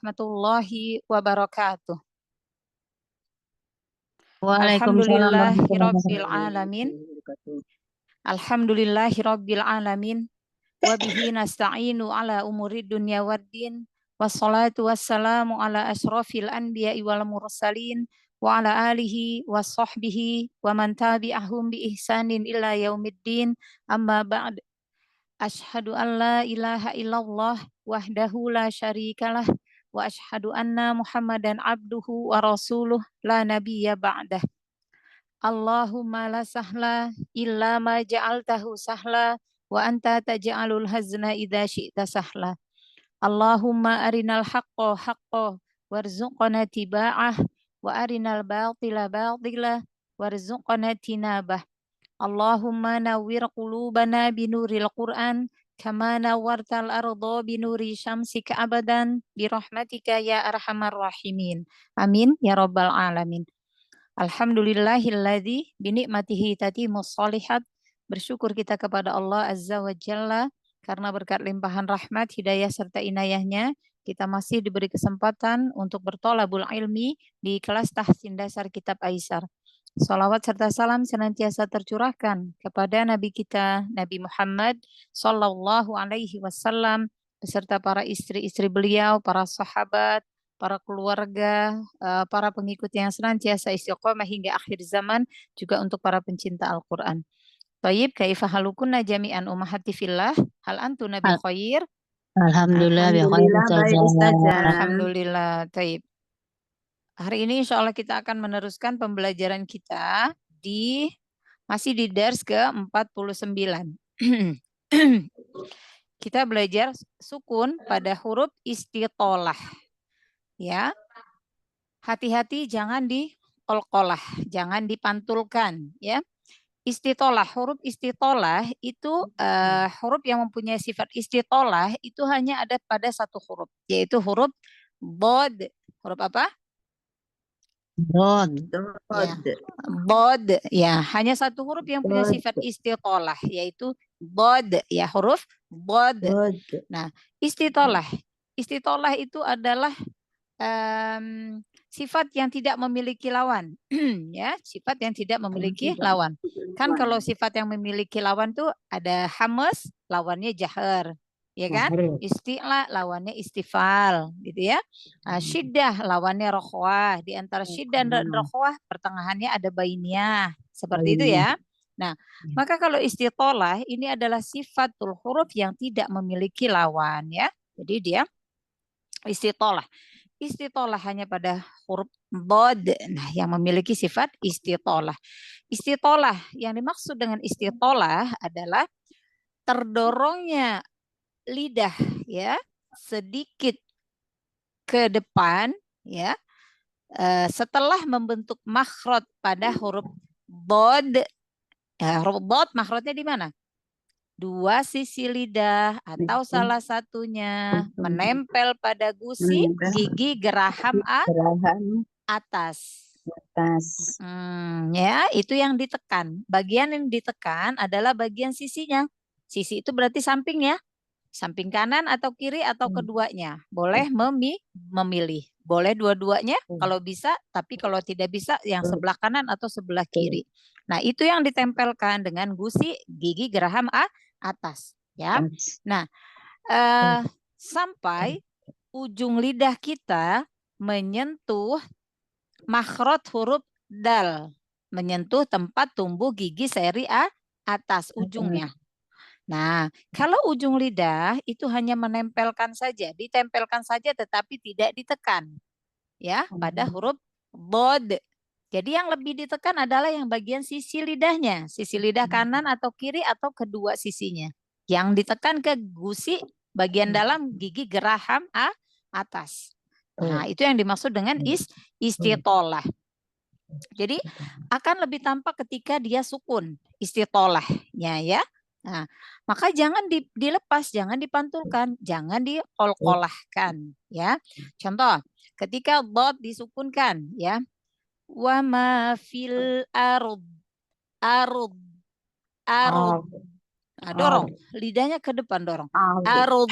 warahmatullahi wabarakatuh. Waalaikumsalam warahmatullahi Alhamdulillahirabbil alamin. Alhamdulillahirabbil alamin. Wa bihi nasta'inu ala umurid dunya waddin. Wassalatu wassalamu ala asrafil anbiya'i wal mursalin wa ala alihi wa sahbihi wa man tabi'ahum bi ihsanin ila yaumiddin. Amma ba'd. Ashhadu an la ilaha illallah wahdahu la syarikalah wa ashhadu anna Muhammadan abduhu wa rasuluh la nabiyya ba'dah. Allahumma la sahla illa ma ja'altahu sahla wa anta taj'alul hazna idza syi'ta sahla. Allahumma arinal haqqa haqqa warzuqna tiba'ah wa arinal batila batila warzuqna tinabah. Allahumma nawwir qulubana binuril Qur'an kama nawwartal arda binuri syamsika abadan birahmatika ya arhamar rahimin. Amin ya rabbal alamin. Alhamdulillahilladzi binikmatihi tatimus sholihat. Bersyukur kita kepada Allah Azza wa Jalla karena berkat limpahan rahmat, hidayah serta inayahnya kita masih diberi kesempatan untuk bertolabul ilmi di kelas tahsin dasar kitab Aisar. Salawat serta salam senantiasa tercurahkan kepada Nabi kita, Nabi Muhammad Sallallahu Alaihi Wasallam, beserta para istri-istri beliau, para sahabat, para keluarga, para pengikut yang senantiasa istiqomah hingga akhir zaman, juga untuk para pencinta Al-Quran. Tayyib, kaifa halukunna jami'an ummahati fillah, hal antunna bi khair? Alhamdulillah, baik Ustazah. Alhamdulillah, tayyib. Hari ini insya Allah kita akan meneruskan pembelajaran kita masih di dars ke-49. Kita belajar sukun pada huruf istitolah. Ya. Hati-hati jangan diqolqolah, jangan dipantulkan, ya. Istitolah, huruf istitolah itu huruf yang mempunyai sifat istitolah itu hanya ada pada satu huruf, yaitu huruf bod. Huruf apa? Bod. Ya. Bod, ya, hanya satu huruf yang punya sifat istitolah, yaitu bod, ya, huruf bod. Nah, istitolah itu adalah sifat yang tidak memiliki lawan, ya, sifat yang tidak memiliki lawan. Kan kalau sifat yang memiliki lawan tuh ada hamas, lawannya jahar, ya kan? Isti'la lawannya istifal, gitu ya. Syiddah lawannya rokhwah. Di antara syiddah dan rokhwah pertengahannya ada bainiyah, seperti itu ya. Nah, maka kalau istitolah ini adalah sifatul huruf yang tidak memiliki lawan, ya. Jadi dia istitolah. Istitolah hanya pada huruf bod, nah, yang memiliki sifat istitolah. Istitolah yang dimaksud dengan istitolah adalah terdorongnya lidah, ya, sedikit ke depan, ya, setelah membentuk makhraj pada huruf bod. Huruf bod makhrajnya di mana? Dua sisi lidah atau salah satunya menempel pada gusi gigi geraham atas. Ya, itu yang ditekan. Bagian yang ditekan adalah bagian sisinya. Sisi itu berarti samping, ya. Samping kanan atau kiri atau keduanya. Boleh memilih. Boleh dua-duanya kalau bisa, tapi kalau tidak bisa yang sebelah kanan atau sebelah kiri. Nah, itu yang ditempelkan dengan gusi gigi geraham atas, ya. Nah, sampai ujung lidah kita menyentuh makhraj huruf dal, menyentuh tempat tumbuh gigi seri atas ujungnya. Nah, kalau ujung lidah itu hanya menempelkan saja, ditempelkan saja tetapi tidak ditekan, ya, pada huruf bod. Jadi yang lebih ditekan adalah yang bagian sisi lidahnya, sisi lidah kanan atau kiri atau kedua sisinya. Yang ditekan ke gusi bagian dalam gigi geraham atas. Nah, itu yang dimaksud dengan istitolah. Jadi akan lebih tampak ketika dia sukun, istitolahnya, ya. Nah, maka jangan dilepas, jangan dipantulkan, jangan diqolqolahkan, ya. Contoh, ketika dot disukunkan, ya. Wa ma fil arud. Nah, dorong lidahnya ke depan, dorong. Arud.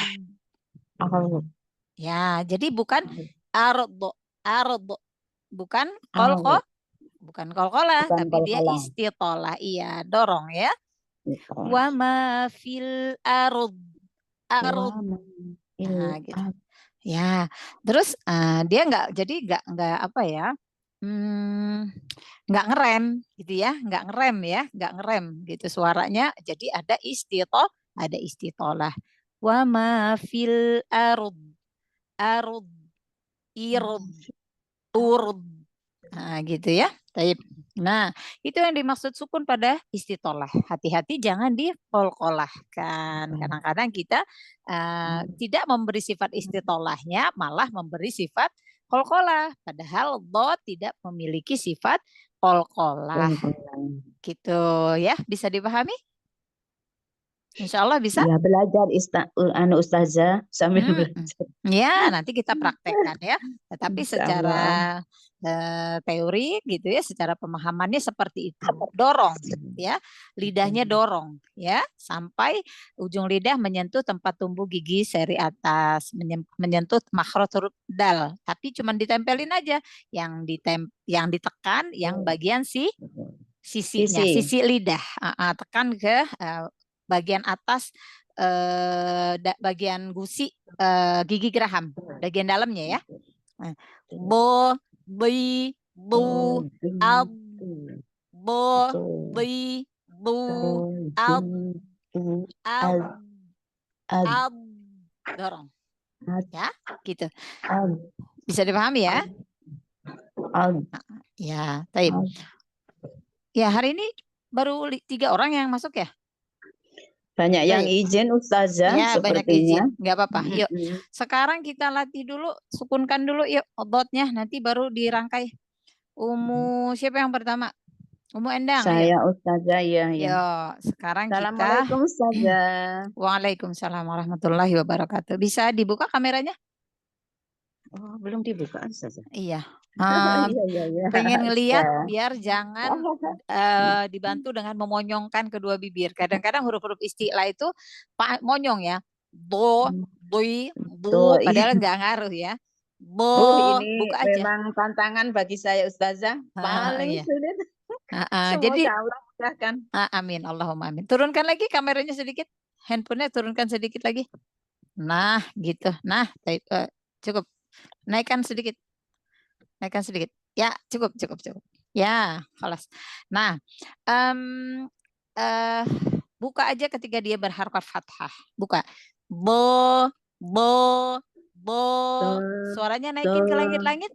Ya, jadi bukan ardo, ardo, bukan kolko, bukan kolkolah, Bukan tapi dia kolkolah. istitolah. Iya, dorong ya. Wa ma fil arud, arud. Nah, gitu. Ya, terus dia nggak apa ya? Nggak ngerem gitu ya, nggak ngerem gitu suaranya. Jadi ada istitolah. Wa ma fil arud, arud, irud, urud. Nah, gitu ya. Taib. Nah, itu yang dimaksud sukun pada istitolah. Hati-hati jangan dikolkolahkan. Kadang-kadang kita tidak memberi sifat istitolahnya, malah memberi sifat kolkolah. Padahal dot tidak memiliki sifat kolkolah. Gitu ya. Bisa dipahami? Insya Allah bisa. Ya, belajar ustazah sambil belajar. Ya, nanti kita praktekkan ya. Tetapi secara teori gitu ya, secara pemahamannya seperti itu. Dorong ya, lidahnya dorong ya, sampai ujung lidah menyentuh tempat tumbuh gigi seri atas, menyentuh makhraj huruf dal. Tapi cuma ditempelin aja, yang ditekan yang bagian sisinya, sisi lidah. Tekan ke bagian atas bagian gusi gigi geraham bagian dalamnya ya. Bo, bi, bu, ab, bo, bi, bu, ab, ab, ab, dorong. Ya, gitu. Bisa dipahami ya? Ya, taib. Ya, hari ini baru 3 orang yang masuk ya? Banyak yang izin ustazah ya, sepertinya. banyak izin, nggak apa-apa. Yuk, sekarang kita latih dulu, sukunkan dulu yuk obotnya, nanti baru dirangkai. Siapa yang pertama? Umu Endang. Saya ustazah ya. Yuk, sekarang kita. Assalamualaikum ustazah. Waalaikumsalam warahmatullahi wabarakatuh. Bisa dibuka kameranya? Oh, belum dibuka ustazah. Iya. Iya. Pengen ngelihat biar jangan dibantu dengan memonyongkan kedua bibir. Kadang-kadang huruf-huruf istilah itu monyong ya. Bo, bui, bu, padahal nggak ngaruh ya. Bo, ini buka aja. memang tantangan bagi saya ustazah. Paling sulit. Jadi Allah mudahkan. Amin, Allahumma amin. Turunkan lagi kameranya sedikit. Handphonenya turunkan sedikit lagi. Nah, gitu. Nah, cukup. Naikkan sedikit. Ya, cukup. Ya, halas. Nah, buka aja ketika dia berharkat fathah. Buka. Bo, suaranya naikin ke langit-langit.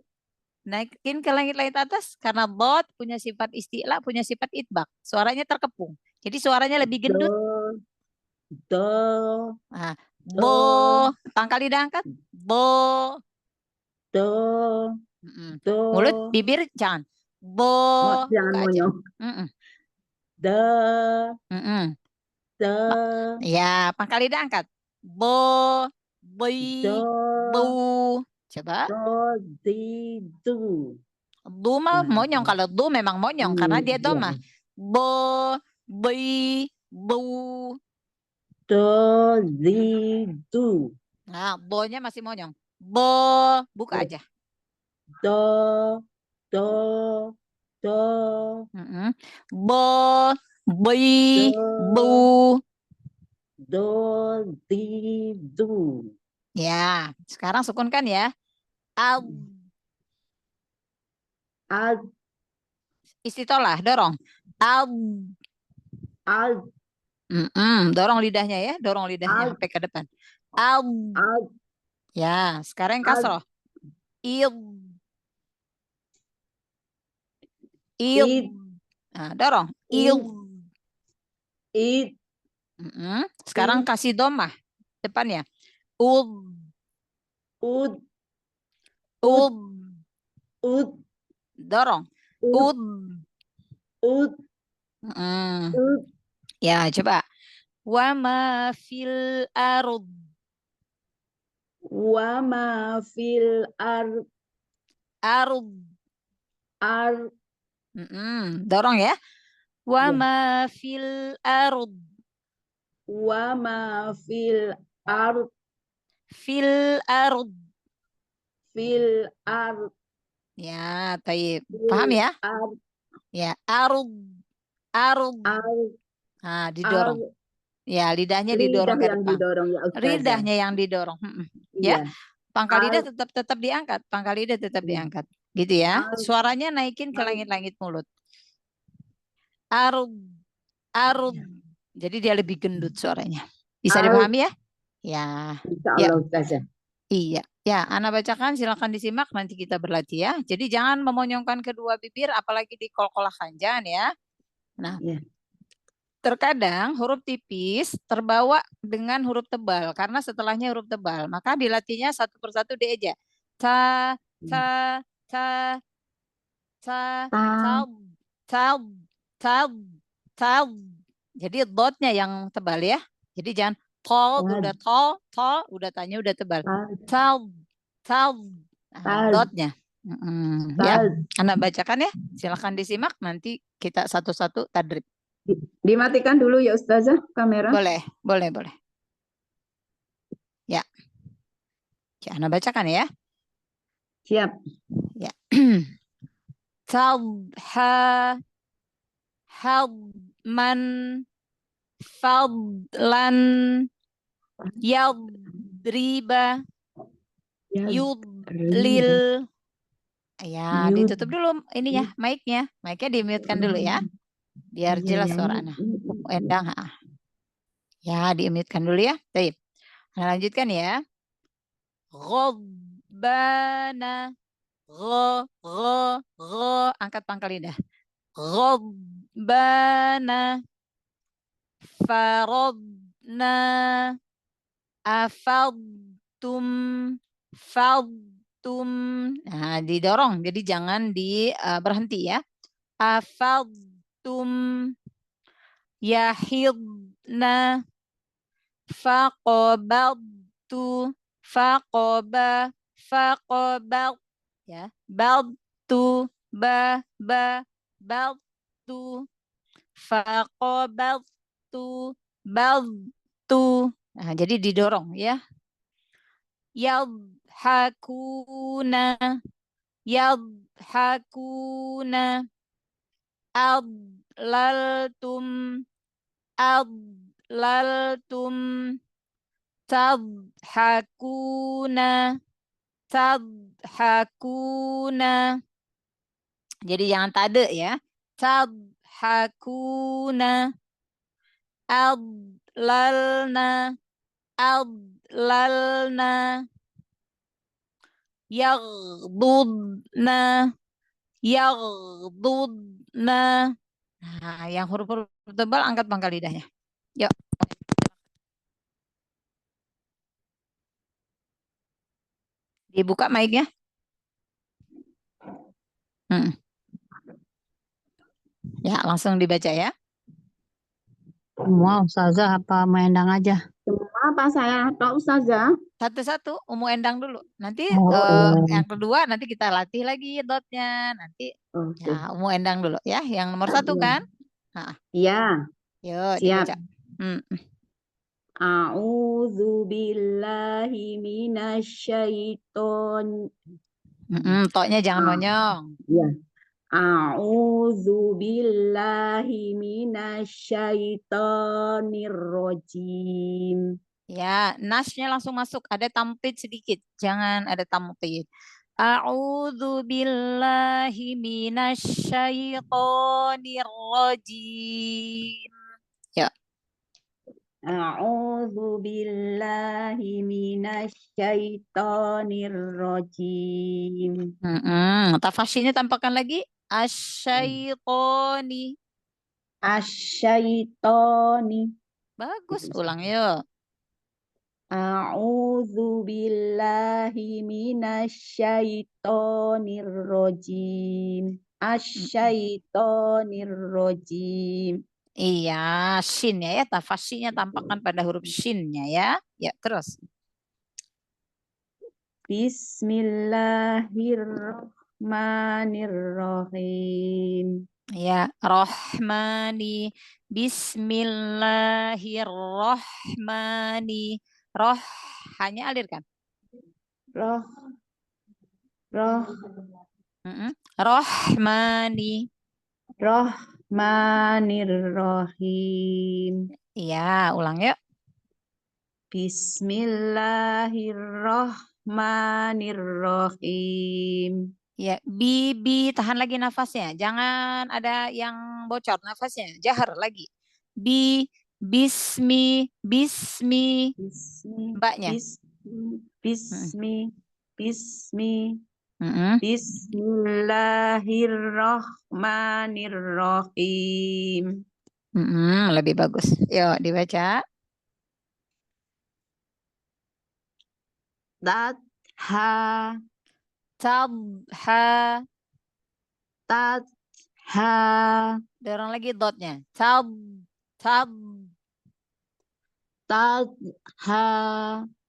Naikin ke langit-langit atas karena bot punya sifat istilah, punya sifat itbak. Suaranya terkepung. Jadi suaranya lebih gendut. Nah, bo, pangkal lidah angkat. Bo. Mulut, bibir jangan. Bo, buka aja. Ya, pangkal lidah angkat. Bo, bui, bu. Coba. Du mah monyong. Kalau du memang monyong karena dia doma. Bo, bui, bu. Nah, bo-nya masih monyong. Bo, buka aja. Bo, bui, bu. Ya, sekarang sukunkan ya. Al. Istitolah, dorong. Al. Dorong lidahnya ya, dorong lidahnya sampai ke depan. Al. Ya, sekarang kasroh. Il. Nah, dorong. Il. Sekarang kasih domah depannya. Dorong. Ya, coba. Wa ma fil arud. Arud. Dorong ya. Wa ma fil arud. Fil arud. fil ard. Ya, taib. Paham ya? Ya, arud. Nah, didorong. Ya, lidahnya didorong Lidah ke yang depan. didorong ya Ustazah. Lidahnya yang didorong. Ya, Iya. pangkal lidah tetap diangkat. Pangkal lidah tetap diangkat. Gitu ya. Suaranya naikin ke langit-langit mulut. Arud. Jadi dia lebih gendut suaranya. Bisa dipahami ya? Ya. Insyaallah Ustazah. Iya. Ya, Ana bacakan, silakan disimak, nanti kita berlatih ya. Jadi jangan memonyongkan kedua bibir, apalagi di kol-kolakan, jangan ya. Nah, terkadang huruf tipis terbawa dengan huruf tebal, karena setelahnya huruf tebal. Maka dilatihnya satu persatu dieja. Ta, ta, ta, ta, tab, tab. Jadi dotnya yang tebal ya. Jadi jangan udah udah tanya udah tebal. Tab. Nah, dotnya. Ya, Anda bacakan ya. Silakan disimak, nanti kita satu-satu tadrib. Dimatikan dulu ya Ustazah kamera. Boleh. Ya. Ya, Anda bacakan ya. Siap. Ya. Tadha hadman fadlan yadriba yudlil. Ya, ditutup dulu ininya, mic-nya. Mic-nya di-mute-kan dulu ya. Biar jelas suara Ana. Endang. Ya, di-mute-kan dulu ya. Baik. Ana lanjutkan ya. Ghabbana. Angkat pangkal lidah. Ghabbana. Faradna. Afadtum. Nah, didorong. Jadi jangan berhenti ya. Afadtum. Yahidna. Faqabaltu. Faqabal. Ya. Baltu. Baltu. Faqabaltu. Baltu. Nah, jadi didorong ya. Yadhakuna. Adlaltum. Tadhakuna. Jadi jangan tade ya. Tadhakuna. Adlalna. Yaghdudna. Nah, yang huruf-huruf tebal angkat pangkal lidahnya. Yuk. Dibuka mic-nya. Ya, langsung dibaca ya. Semua Ustazah apa Endang aja? Semua apa saya atau Ustazah? Satu-satu, Endang dulu. Nanti yang kedua nanti kita latih lagi dotnya. Nanti ya Endang dulu ya. Yang nomor 1 kan? Iya. Yuk, siap. dibaca. A'udzu billahi minasyaiton. Toknya jangan monyong. Iya. A'udzu billahi minasyaitonir rajim. Ya, nasnya langsung masuk. Ada tamtid sedikit. Jangan ada tamtid. A'udzu billahi minasyaitonir rajim. Ya. A'udzu billahi minasyaitonir rajim. Tafasyinya tampakkan lagi. Asyaitoni. Asyaitoni. Bagus, ulang yuk. A'udzu billahi minasyaitonir rajim. Asyaitonir rajim. Iya, shin ya, tafasyinya tampakkan pada huruf shinnya ya. Ya, terus. Bismillahirrahmanirrahim. Ya, rohmani. Bismillahirrahmani. Roh hanya alirkan. Roh Roh, Rohmani. Rohmanirrohim. Iya, ulang yuk. Bismillahirrohmanirrohim. Ya, bibi, tahan lagi nafasnya. Jangan ada yang bocor nafasnya. Jahar lagi. Bismi, mbaknya. Bismi. Mm-mm. Bismillahirrohmanirrohim. Lebih bagus. Yuk, dibaca. Tadha. Tabha. Tadha. Dorong lagi dotnya. Tab. Tadha.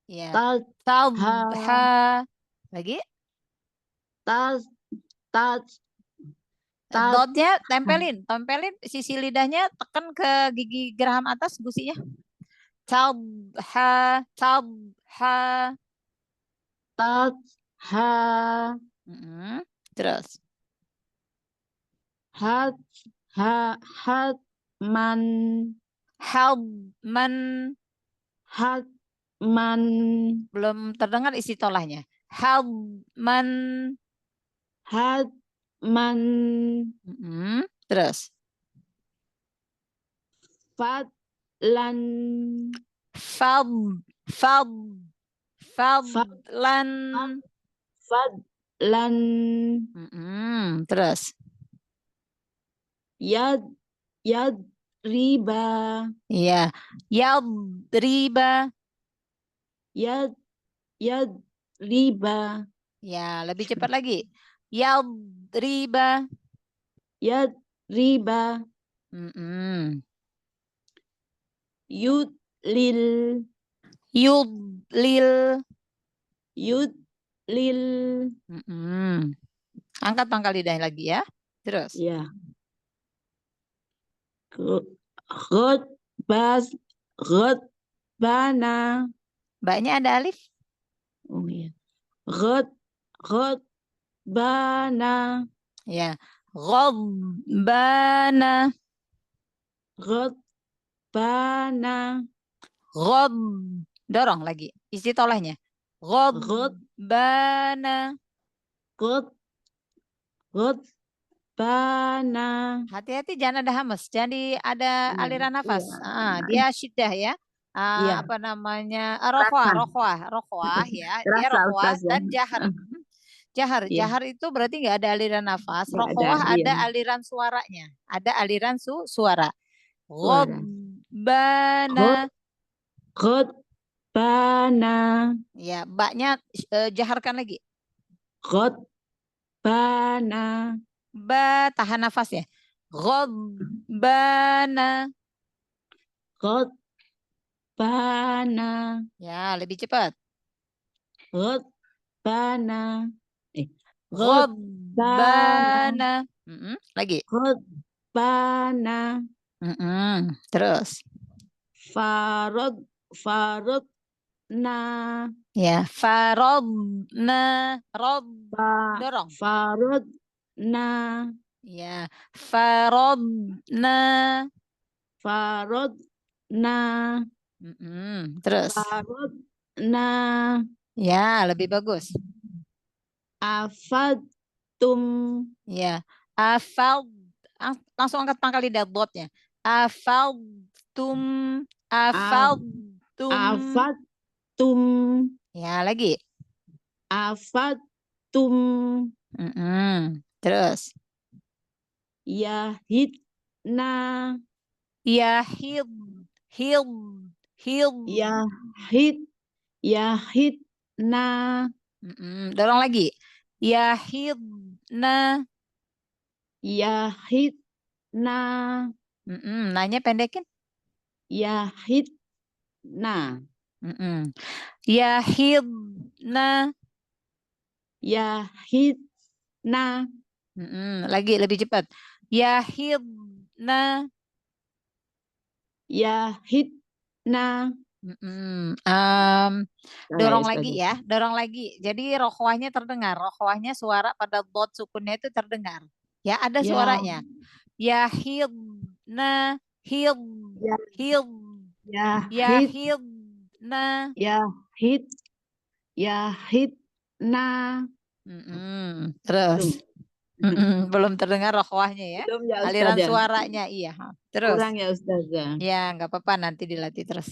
Ya. Tadha. Tabha. Lagi. Tad. Dotnya tempelin sisi lidahnya, tekan ke gigi geraham atas gusinya. Tabha. Tadha. Terus. Hatman. Belum terdengar isi tolahnya. Hatman. Terus. Fadlan. Fadlan. Terus. Yadriba. Iya. Yadriba. Yadriba. Ya, lebih cepat lagi. Yadriba. Yadriba. Yudlil. Angkat pangkal lidah lagi ya. Terus. Ya. Ghadbana. Mbaknya ada alif? Oh iya. Ghadbana. Ya. Ghadbana. Ghadbana. Dorong lagi. Isi tolahnya. Ghadbana. Ghadbana. Hati-hati jangan ada hamas. Jadi ada aliran nafas. Dia syiddah ya. Apa namanya? Rokhwah ya. Dia rokhwah dan jahar. Jahar itu berarti nggak ada aliran nafas. Rokhwah ada aliran suaranya. Ada aliran suara. Ghadbana. Ghadbana. Ya, baknya jaharkan lagi. Ghadbana. Ba, tahan nafasnya. Ghadbana. Ghadbana. Ya, lebih cepat. Ghadbana. Ghadbana. Lagi. Ghadbana. Terus. Farodna. Ya, farodna. Dorong. Farodna. Ya, farodna. Terus. Farodna. Ya, lebih bagus. Afadtum. Ya, afal. Langsung angkat pangkal lidah botnya. Afaltum. Ya, lagi. Afadtum. Terus. Yahidna. Yahidna. Dorong lagi. Yahidna. Nanya pendekin. Yahidna. Yahidna. Lagi lebih cepat. Yahidna. Dorong Salah ya lagi Ustazah. ya, dorong lagi. Jadi rokhwahnya terdengar, rokhwahnya suara pada dot sukunnya itu terdengar. Ya, ada Ya, suaranya. Ya hidna, hid, ya, hid, ya ya hid, hidna. ya hid, ya hid, Terus. belum. Belum terdengar rokhwahnya ya. Belum ya Aliran Ustazah. suaranya, iya. Terus. Kurang ya Ustazah. Ya, nggak apa-apa, nanti dilatih terus.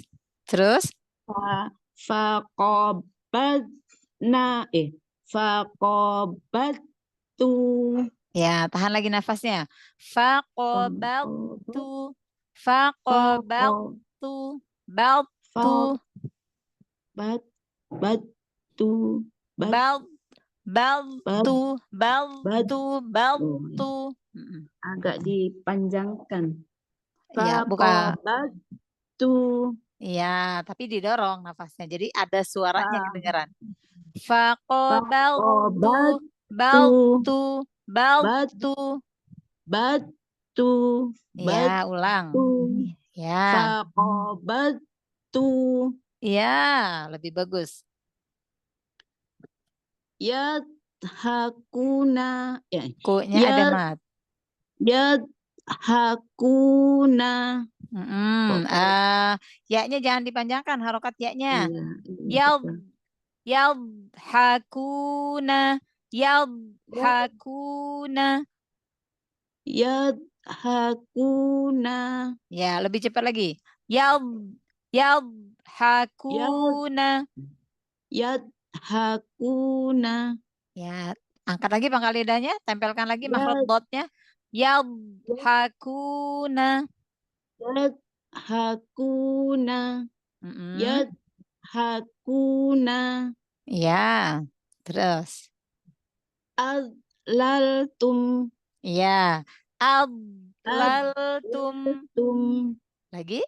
Terus. Faqobadna, faqobatu. Ya, tahan lagi nafasnya. Faqobaltu, faqobaltu, baltu, Batu, bal, baltu, baltu, baltu. agak dipanjangkan. Ya, bukan. Faqobatu, Ya, tapi didorong nafasnya. Jadi ada suaranya kedengaran. faqobatu, Faqobaltu, baltu, baltu. batu, Ya, ulang. batu. Ya, Faqobatu, ya, lebih bagus. yadhakuna, Ku-nya ada mat. yadhakuna. Ya-nya jangan dipanjangkan harokat ya-nya. Iya, Yadhakuna, yadhakuna. yadhakuna, Ya, lebih cepat lagi. Yadhakuna. yadhakuna. Ya, angkat lagi pangkal lidahnya, tempelkan lagi makhraj dotnya. Yadhakuna. Yadhakuna, yadhakuna. Ya, terus. Adlaltum, Ya, adlaltum. Lagi.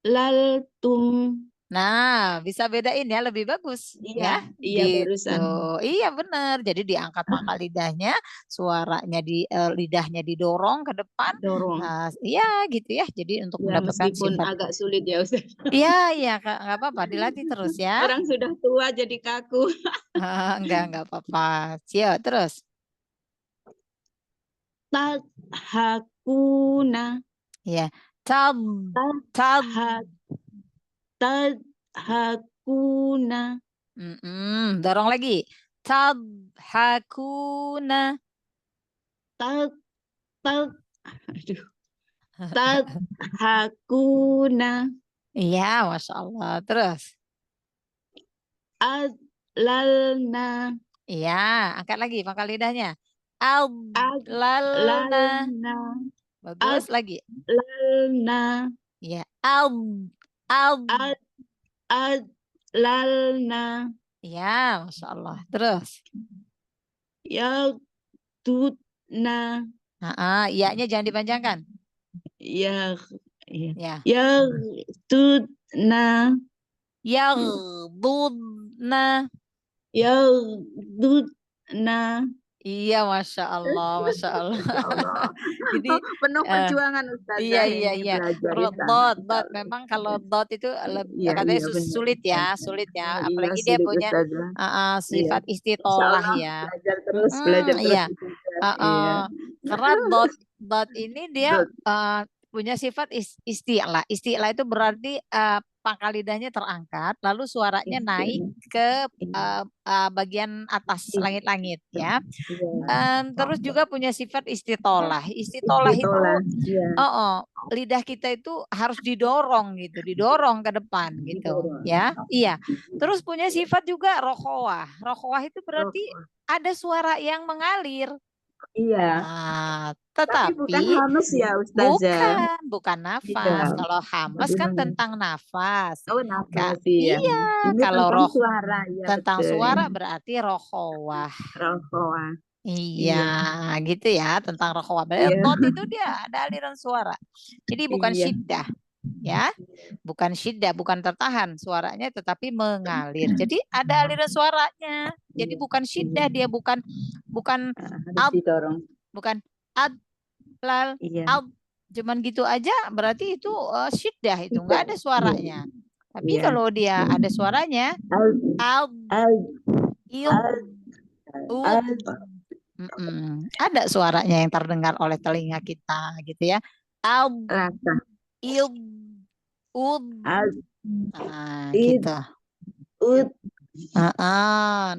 Adlaltum. Nah, bisa bedain ya, lebih bagus ya. Iya Gitu. barusan. Iya benar. Jadi diangkat pangkal lidahnya, suaranya di lidahnya didorong ke depan. Dorong. Iya gitu ya. Jadi untuk Ya, mendapatkan meskipun sifat. agak sulit ya Ustaz. Iya, iya, Kak, nggak apa-apa, dilatih terus ya. Orang sudah tua jadi kaku. Enggak apa-apa. Siap, terus. Tadhakuna. Ya. Tab, tab. Tadhakuna. Dorong lagi. Tadhakuna. Aduh. Tadhakuna. Iya, Masya Allah. Terus. Adlalna. Iya, angkat lagi pangkal lidahnya. Adlalna. Bagus lagi. Adlalna. Iya. Adlalna. Iya, Masya Allah. Terus. Yaghdudna. Iya-nya jangan dipanjangkan. Ya. Ya. Yaghdudna. Yaghdudna. Yaghdudna. Iya, Masya Allah, Masya Allah. Jadi penuh perjuangan Ustazah iya. Dot, memang kalau dot itu katanya sulit ya, apalagi dia punya sifat istitolah ya. Belajar terus, Iya. Karena dot ini dia punya sifat isti'la. Isti'la itu berarti pangkal lidahnya terangkat, lalu suaranya naik ke bagian atas langit-langit ya. Terus juga punya sifat istitolah. Istitolah itu lidah kita itu harus didorong gitu, didorong ke depan gitu ya. Iya. Terus punya sifat juga rokhowah. Rokhowah itu berarti ada suara yang mengalir. Iya. Tetapi bukan hamas ya Ustazah. Bukan nafas. Iya. Kalau hamas kan tentang nafas. Oh, nafas Iya. Ini Kalau tentang suara ya. Tentang betul. suara berarti rokhowah. Rokhowah. Iya, gitu ya, tentang rokhowah. Dot itu dia ada aliran suara. Jadi bukan syiddah. Ya, bukan syiddah, bukan tertahan suaranya, tetapi mengalir. Jadi ada aliran suaranya. Jadi bukan syiddah, dia bukan didorong. bukan ad lal, cuman gitu aja berarti itu syiddah, itu nggak ada suaranya. Tapi Iya. kalau dia ada suaranya, Al, al, al, il, al, ud, al, ada suaranya yang terdengar oleh telinga kita gitu ya. Al, rasa, il, ud, al, id, gitu. ud.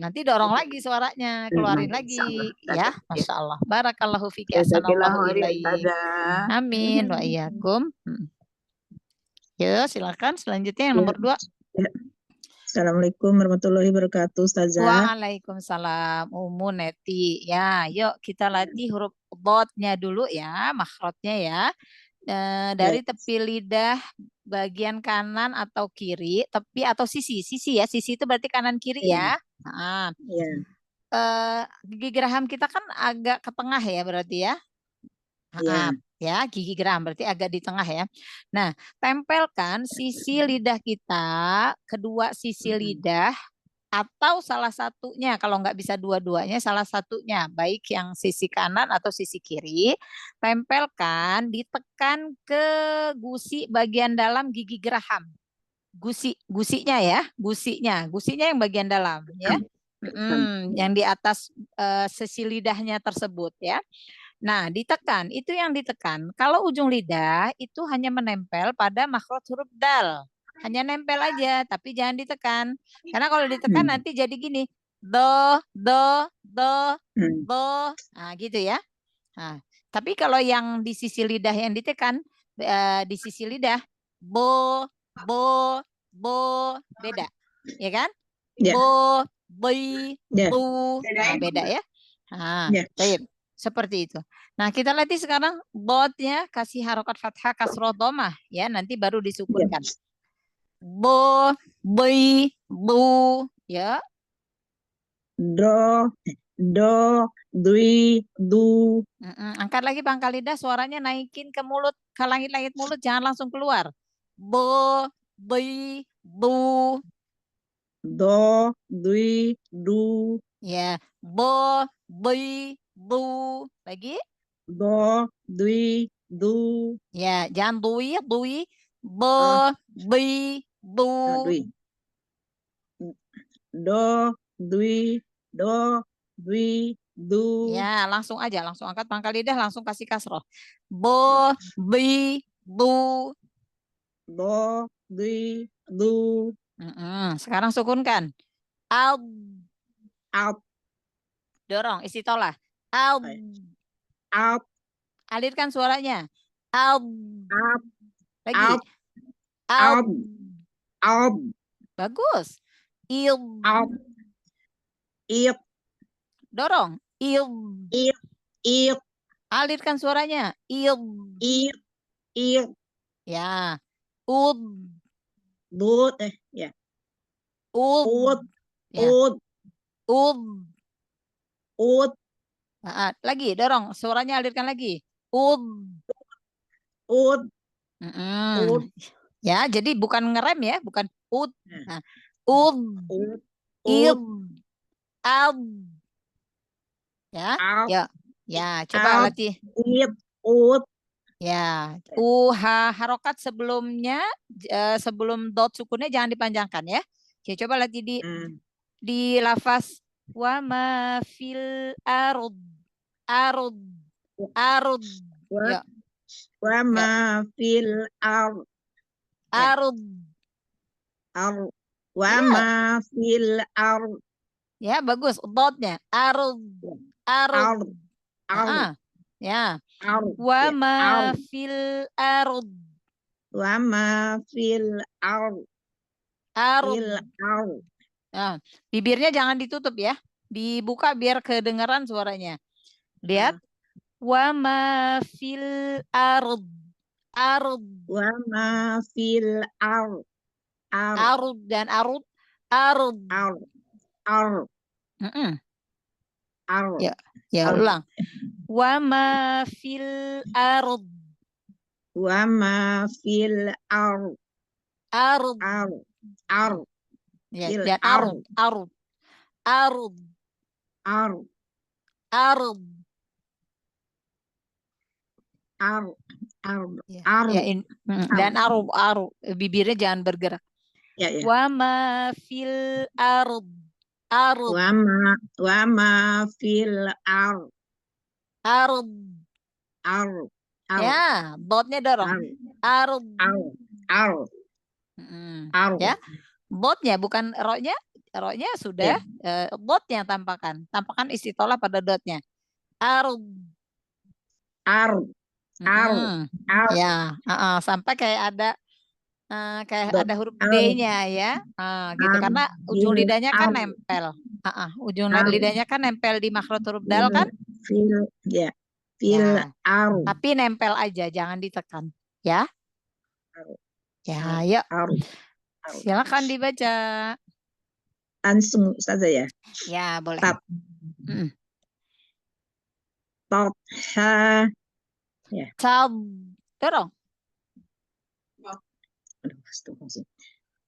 Nanti dorong lagi suaranya, keluarin lagi ya. Masya Allah. Barakallahu fiki, Jazakillah ahsanallahu khairan, ilaik. Ustazah. Amin wa iyyakum. Yuk, silakan selanjutnya yang nomor 2. Ya. Assalamualaikum warahmatullahi wabarakatuh, Ustazah. Waalaikumsalam, Umu Neti. Ya, yuk kita latih huruf dotnya dulu ya, makhrajnya ya. Dari tepi lidah bagian kanan atau kiri, tepi atau sisi ya, sisi itu berarti kanan kiri ya. Iya. Gigi geraham kita kan agak ke tengah ya berarti ya. Iya. Ya, gigi geraham berarti agak di tengah ya. Nah, tempelkan sisi lidah kita, kedua sisi lidah atau salah satunya, kalau nggak bisa dua-duanya, salah satunya, baik yang sisi kanan atau sisi kiri, tempelkan, ditekan ke gusi bagian dalam gigi geraham. Gusinya ya, gusinya yang bagian dalam ya. Yang di atas sisi lidahnya tersebut ya. Nah, ditekan, itu yang ditekan. Kalau ujung lidah itu hanya menempel pada makhraj huruf dal. Hanya nempel aja, tapi jangan ditekan. Karena kalau ditekan nanti jadi gini. Do, do, do, do. Nah, gitu ya. Nah, tapi kalau yang di sisi lidah yang ditekan, di sisi lidah, bo, bo, beda. Ya kan? Ya. Bo, boi, Ya. bu. Nah, beda ya. Nah, Ya. baik. Seperti itu. Nah, kita latih sekarang botnya kasih harokat fathah kasroh domah ya, nanti baru disukunkan. Bo, boi, bu, ya. Do, dui, du. Angkat lagi pangkal lidah, suaranya naikin ke mulut, ke langit-langit mulut, jangan langsung keluar. Bo, boi, bu. Do, dui, du. Ya, bo, boi, bu. Lagi. Do, dui, du. Ya, jangan dui, dui. Bo, boi, bu. Dui. Do, dui, do, dui, du. Ya, langsung aja, langsung angkat pangkal lidah, langsung kasih kasroh. Bo, bi, bu. Do, dui, du. Sekarang sukunkan. Al, Out, dorong, istitolah. Al, out, alirkan suaranya. Al, out, lagi. out, Al, out, out, bagus. Il, out, it, dorong. Il, it, alirkan suaranya. Il, it, ya. Ud, bud, ya. ud, ya. Ud, Ud. ud, Lagi, dorong. Suaranya alirkan lagi. Ud. ud, ud. Ya, jadi bukan ngerem ya, bukan ud. Nah, ud, id, ab. Ya, out, ya, ya. Coba latih. It, ud. Ya, harokat sebelumnya, sebelum dot sukunnya jangan dipanjangkan ya. Oke, coba latih di lafaz wa ma fil arud, arud, arud. Ya. Wa ma fil arud. Arud. Arud. Wa ma fil arud. Ya, bagus. Dotnya. Arud. Arud. Arud. Ya. Arud. Wa ma fil arud. Wa ma fil arud. Arud. Arud. Nah, bibirnya jangan ditutup ya. Dibuka biar kedengaran suaranya. Lihat. Wa ma fil arud. Arud. Wa ma fil arud. Arud dan arud. Arud. Arud. Arud. Arud. Ya, ulang. Wa ma fil arud. Wa ma fil arud. Arud. Arud. Arud. Ya, dan arud. Arud. Arud. Arud. Arud. Ar. Ya, Ar. ya dan aru bibirnya jangan bergerak. Ya, ya. Wa ma fil ard. Ard. Wama fil ar. Ard. Ar. Ya, dotnya dorong. Ard. Ar. Ar. Ya, dotnya bukan roknya. Roknya sudah, dotnya tampakkan. Tampakkan istitolah pada dotnya. Ard. Ar. Ya, sampai kayak ada ada huruf D-nya ya, gitu. Karena ujung lidahnya kan nempel. Ujung lidahnya kan nempel di makhraj huruf dal kan? Fil, ya. Fil Ya. ar. Tapi nempel aja, jangan ditekan, ya. Ya, yuk. Silakan dibaca. Langsung saja ya. Ya, boleh. Tatha. Ya. Tab. Dorong.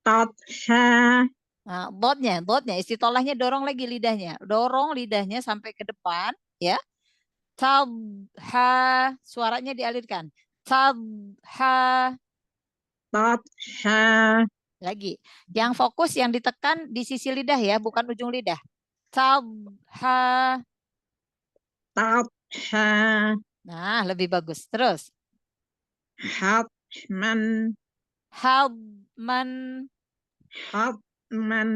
Tatha. Nah, dotnya, istitolahnya dorong lagi lidahnya. Dorong lidahnya sampai ke depan, ya. Tabha, suaranya dialirkan. Tabha. Tatha. Lagi. Yang fokus yang ditekan di sisi lidah ya, bukan ujung lidah. Tabha. Tatha. Nah, lebih bagus. Terus. Hatman. Habman. Hatman.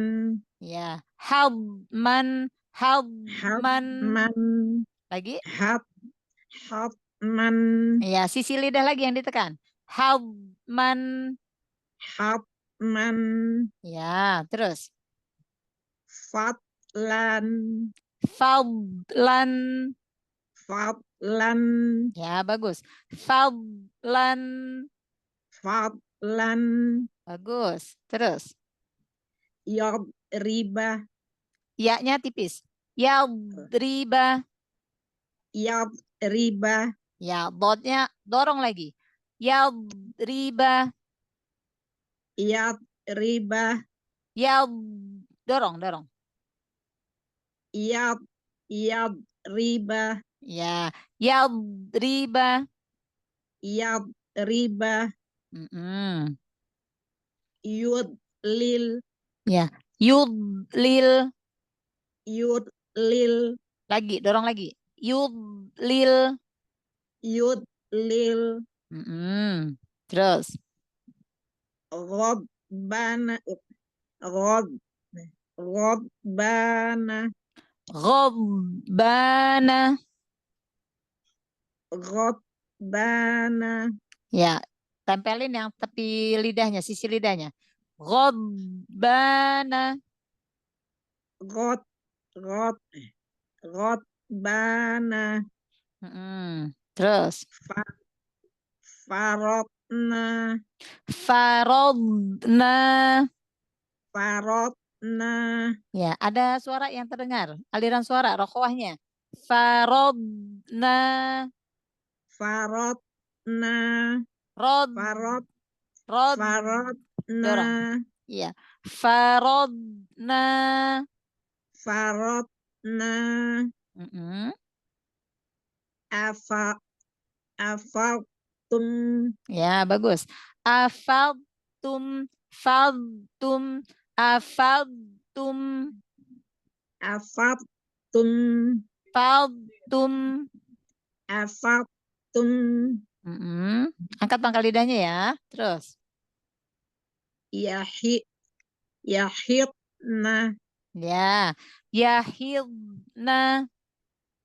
Ya, habman. Habman. Lagi. Hatman. Ya, sisi lidah lagi yang ditekan. Habman. Hatman. Ya, terus. Fadlan. Fadlan. Fadlan. Ya, bagus. Fadlan. Fadlan. Bagus. Terus. Yadriba. Ya-nya tipis. Yadriba. Yadriba. Ya, dotnya dorong lagi. Yadriba. Yadriba. Yad. Dorong. Yadriba. Ya, yadriba. Yadriba. Yudlil. Ya, yudlil. Yudlil. Lagi, dorong lagi. Yudlil. Yudlil. Terus. Ghabbana. Ghabbana. Ghabbana. Ghabbana. Ya, tempelin yang tepi lidahnya, sisi lidahnya. Ghabbana. Ghabbana. Terus. Farodna. Farodna. Farodna. Ya, ada suara yang terdengar. Aliran suara, rokhwahnya. Farodna. Farodna. Rod. Farodna. Dorong. Iya. Farodna. Farodna. Afaltum. Ya, bagus. Afaltum. Faltum. Afaltum. Afaltum. Faltum. Afaltum. Angkat pangkal lidahnya ya. Terus. Yahidna. Ya. Yahidna.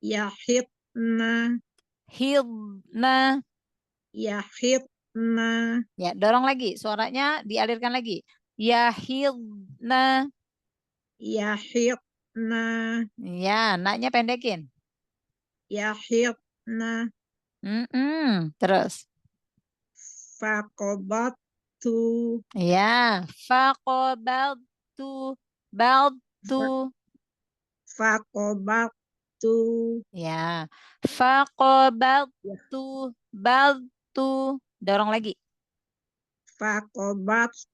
Yahidna. Hidna. Yahidna. Ya, dorong lagi. Suaranya dialirkan lagi. Yahidna. Yahidna. Ya, naknya pendekin. Yahidna. Terus. Faqobatu. Ya, faqobatu. Baltu. Faqobatu. Ya, faqobatu. Baltu. Dorong lagi. Faqobatu.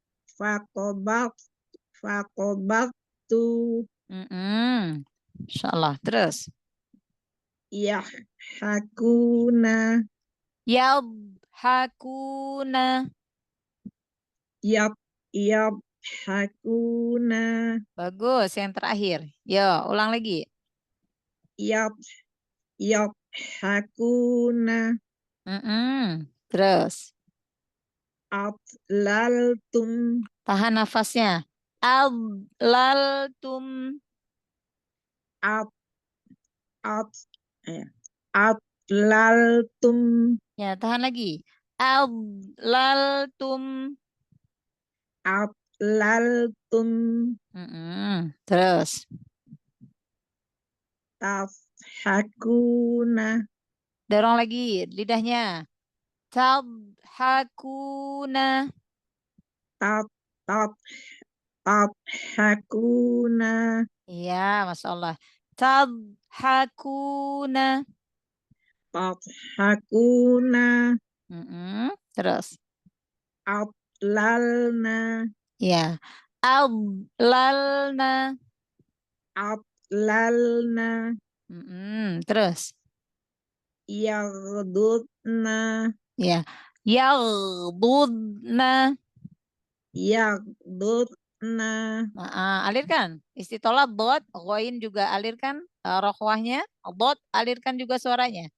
Insyaallah. Terus. Yahakuna. Yadhakuna. Yadhakuna. Bagus, yang terakhir. Yo, ulang lagi. Yadhakuna. Terus. Adlaltum. Tahan nafasnya. Adlaltum. Adlaltum. Ya, tahan lagi. Adlaltum. Adlaltum. Terus. Tadhakuna. Dorong lagi lidahnya. Tadhakuna. Tadhakuna. Iya, Masya Allah. Tadhakuna. Tadhakuna. Terus. Adlalna. Ya. Adlalna. Adlalna. Terus. Yaghdudna. Ya. Yaghdudna. Yaghdudna. Alirkan. Istitolah dot, ghain juga alirkan rokhwahnya. Dot, alirkan juga suaranya.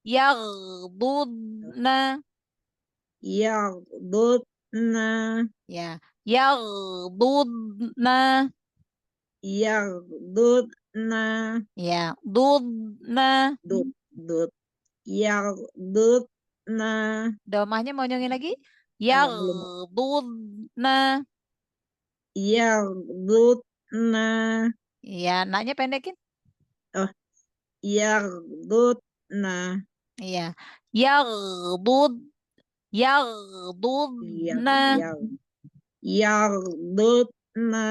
Yaghdudna. Yaghdudna. Ya. Yaghdudna. Yaghdudna. Ya. Dudna. Dud. Yaghdudna. Domahnya mau nyongin lagi? Belum. Yaghdudna. Yaghdudna. Ya, naknya pendekin. Yaghdudna. Iya. Yaghdudna. Yaghdudna.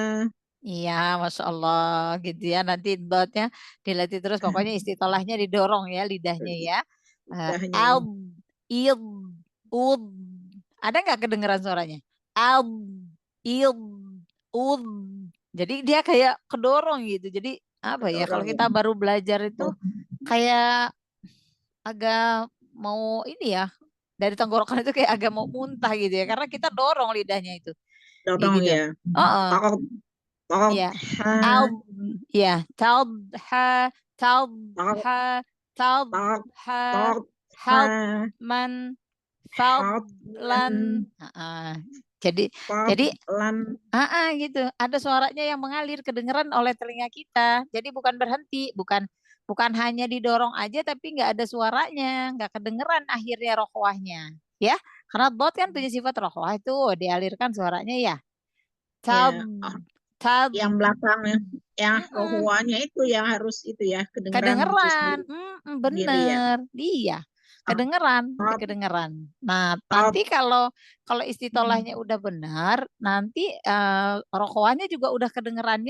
Iya, Masya Allah gitu ya. Nanti dotnya dilatih terus. Pokoknya istitolahnya didorong ya lidahnya ya. Lidahnya. Ab, id, ud. Ada nggak kedengeran suaranya? Ab, id, ud. Jadi dia kayak kedorong gitu. Jadi apa ya? Kalau kita baru belajar itu kayak agak mau ini ya. Dari tenggorokan itu kayak agak mau muntah gitu ya. Karena kita dorong lidahnya itu. Dorong Gitu. ya. Ya. Ya, talbha, hadman, fadlan. Jadi gitu. Ada suaranya yang mengalir kedengeran oleh telinga kita. Jadi bukan berhenti, bukan hanya didorong aja tapi nggak ada suaranya, nggak kedengeran akhirnya rokhwahnya, ya. Karena dot kan punya sifat rokhwah itu dialirkan suaranya ya. Yang belakangnya, yang rokhwahnya itu yang harus itu ya kedengeran. Bener, iya. Kedengeran. Nah, nanti kalau istitolahnya udah benar, nanti rokhwahnya juga udah kedengeran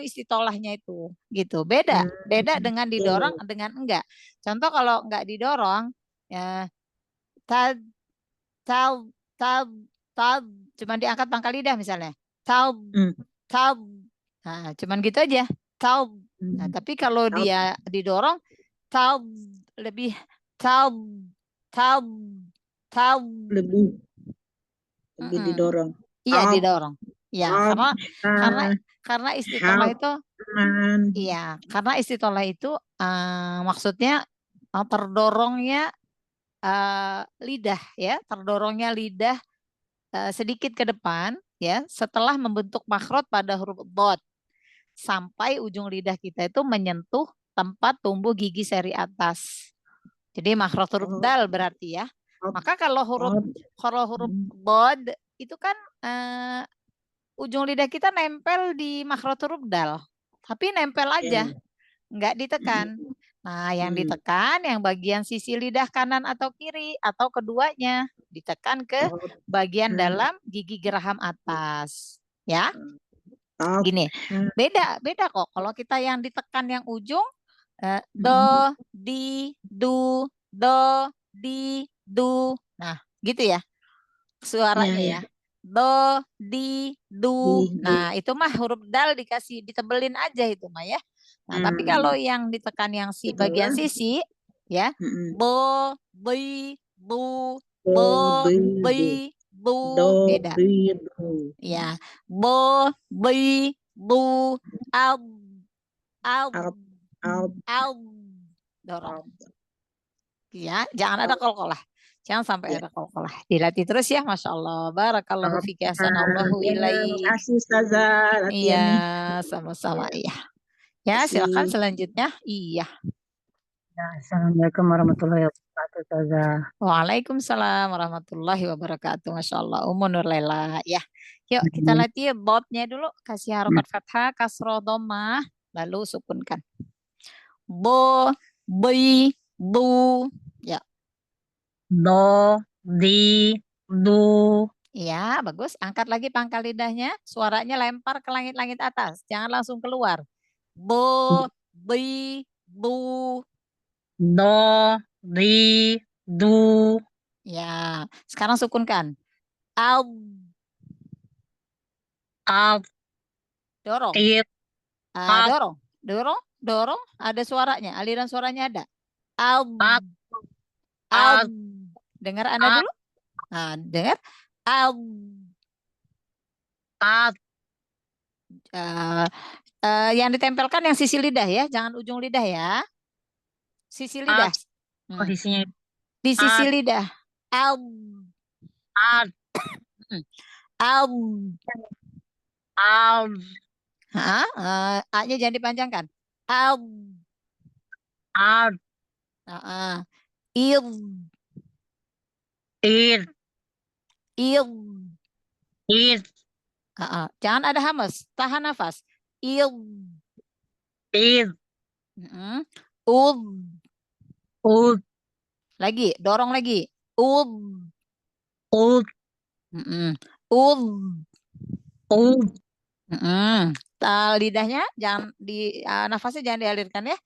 istitolahnya itu, gitu. Beda dengan didorong dengan enggak. Contoh kalau enggak didorong, ya tad, cuma diangkat pangkal lidah misalnya. Tab. Nah, cuman gitu aja. Nah, tapi kalau dia didorong, lebih lebih didorong. Iya, didorong. Ya, karena istitolah itu iya, karena istitolah itu maksudnya terdorongnya lidah ya, terdorongnya lidah sedikit ke depan ya, setelah membentuk makhraj pada huruf dhad sampai ujung lidah kita itu menyentuh tempat tumbuh gigi seri atas. Jadi makhraj huruf dal berarti ya. Maka kalau huruf dhad itu kan ujung lidah kita nempel di makhraj huruf dal. Tapi nempel aja, nggak ditekan. Nah, yang ditekan yang bagian sisi lidah kanan atau kiri atau keduanya, ditekan ke bagian dalam gigi geraham atas. Ya. Gini. Beda kok. Kalau kita yang ditekan yang ujung do, di, du, do, di, du. Nah, gitu ya. Suaranya ya. Do, di, du. Nah, itu mah huruf dal ditebelin aja itu mah ya. Nah, tapi kalau yang ditekan yang bagian sisi ya, bo, di, bu, bo, bo, bi, bi, bu, do, beda. bi, do. Ya, bo, bi, bu, ab, ab, Ab, ab, ab, dorong. ab. Ya, jangan ada kol-kolah. Jangan sampai Ya. ada kol-kolah. Dilatih terus ya, Masya Allah. Barakallahu fiki hasanallahu Ya, ilaih. makasih Ustazah Iya, latihannya. sama-sama. Ya, Iya. Ya, silakan makasih. selanjutnya. Iya. Ya, Assalamualaikum warahmatullahi wabarakatuh, Ustazah. Waalaikumsalam warahmatullahi wabarakatuh. Masya Allah. Nur Lela. Ya. Yuk, kita latih bobnya dulu. Kasih harokat fathah, kasroh, dhammah. Lalu sukunkan. Bo, bi, bu. Ya. Do, di, du. Iya, bagus. Angkat lagi pangkal lidahnya. Suaranya lempar ke langit-langit atas. Jangan langsung keluar. Bo, bi, bu. Do, di, du. Ya, sekarang sukunkan. Al, Ab, dorong. it, ab, Dorong. Dorong, dorong. Ada suaranya. Aliran suaranya ada. Al, ab, al. ab, Dengar Anda ab, dulu. Nah, dengar. Al. ab. Yang ditempelkan yang sisi lidah ya. Jangan ujung lidah ya. Sisi lidah. Posisinya Di sisi ab, lidah. Al. ab, Al. ab, A-nya jangan dipanjangkan. Al. ab, Il. it, Il. it, Jangan ada hamas. Tahan nafas. Il. it, Ul. ud, Lagi. Dorong lagi. Ul. ud, Ul. ud. Lidahnya jangan nafasnya jangan dialirkan ya.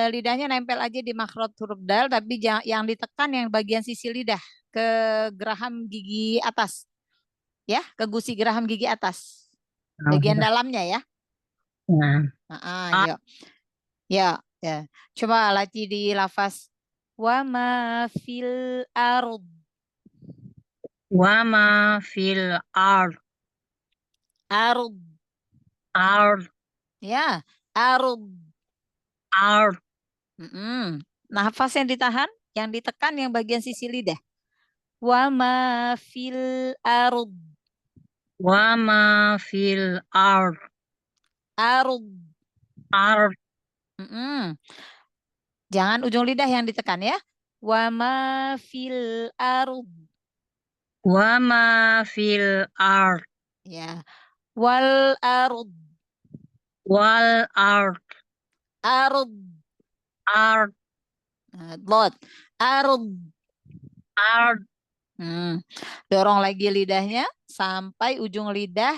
Lidahnya nempel aja di makhraj huruf dal, tapi yang ditekan yang bagian sisi lidah ke geraham gigi atas, ya, ke gusi geraham gigi atas, bagian dalamnya ya. Nah, Yuk, ya, ya. Coba latih di lafaz wa ma fil ard. wa ma fil ard, Ard. ard, Ya, ard. ard. Nafas yang ditahan, yang ditekan yang bagian sisi lidah. Wa ma fil ard. Wa ma fil ard, Ard. ard. Jangan ujung lidah yang ditekan ya. Wa ma fil ard. Wa ma fil ard, Ya. Wal ard. wal ard, Ard. ard, Dot. Ard. ard. Dorong lagi lidahnya sampai ujung lidah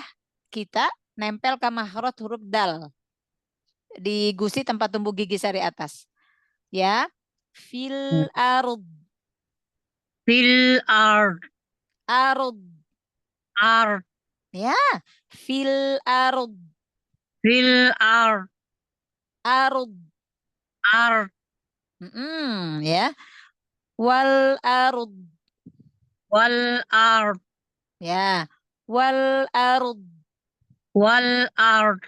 kita nempel ke makhraj huruf dal. Di gusi tempat tumbuh gigi sari atas. Ya. Fil ard. Fil ard, Ard. ard, Ya. Fil ard. fil ard, Ard. ard. Ya. Wal ard. Wal ard, Ya. Wal ard. wal ard.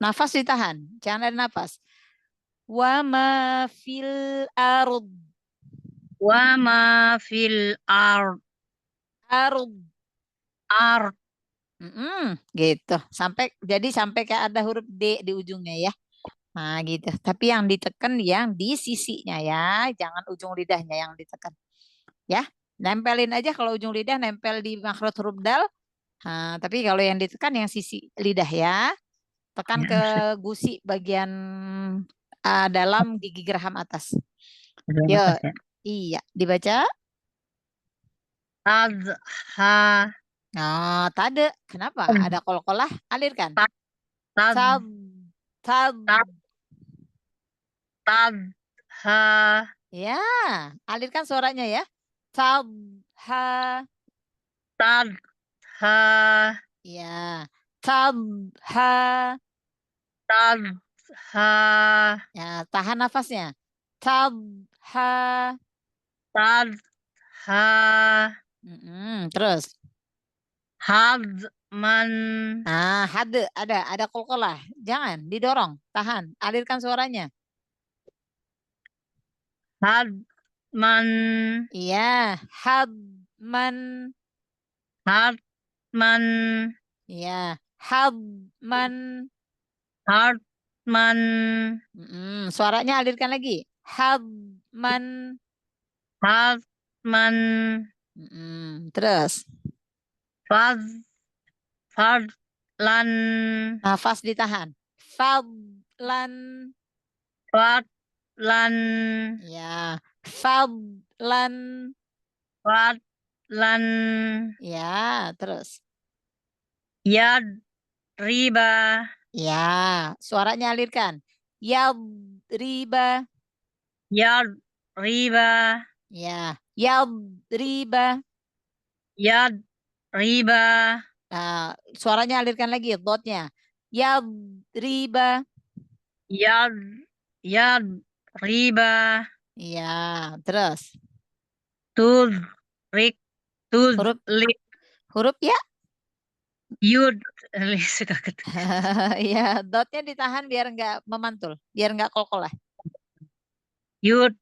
Nafas ditahan. Jangan ada nafas. Wa ma fil ard. Wa ma fil ard, Ard. ard. Gitu. Jadi sampai kayak ada huruf D di ujungnya ya. Nah gitu. Tapi yang ditekan yang di sisinya ya. Jangan ujung lidahnya yang ditekan. Ya. Nempelin aja kalau ujung lidah nempel di makhraj huruf dal. Nah, tapi kalau yang ditekan yang sisi lidah ya. Tekan ke gusi bagian dalam gigi geraham atas. Yuk. Iya. Dibaca. Tadha, Nah, tade. Kenapa? Ada kol-kolah. Alirkan. tad, Tab. Tab. tadha, Ya. Alirkan suaranya ya. Tab. Ha. tadha, Ya. Tab. Ha. tadha. Ya. Tahan nafasnya. Tab. Ha. tadha Terus. hadman Nah, ada qalqalah. Jangan didorong, tahan, alirkan suaranya. hadman Iya, hadman. hadman Iya, hadman. hadman Suaranya alirkan lagi. Hadman. hadman Terus. fadlan Nafas ditahan. Fadlan. fadlan Ya, fadlan. fadlan Ya, terus. yadriba Ya, suaranya alirkan. Yadriba. yadriba Ya, yadriba. yadriba Nah, suaranya alirkan lagi, dotnya. Yadriba. yadriba Ya, terus. tuzrik Huruf tuzlik huruf ya. yud suka Ya, dotnya ditahan biar nggak memantul, biar nggak kolkolah. yud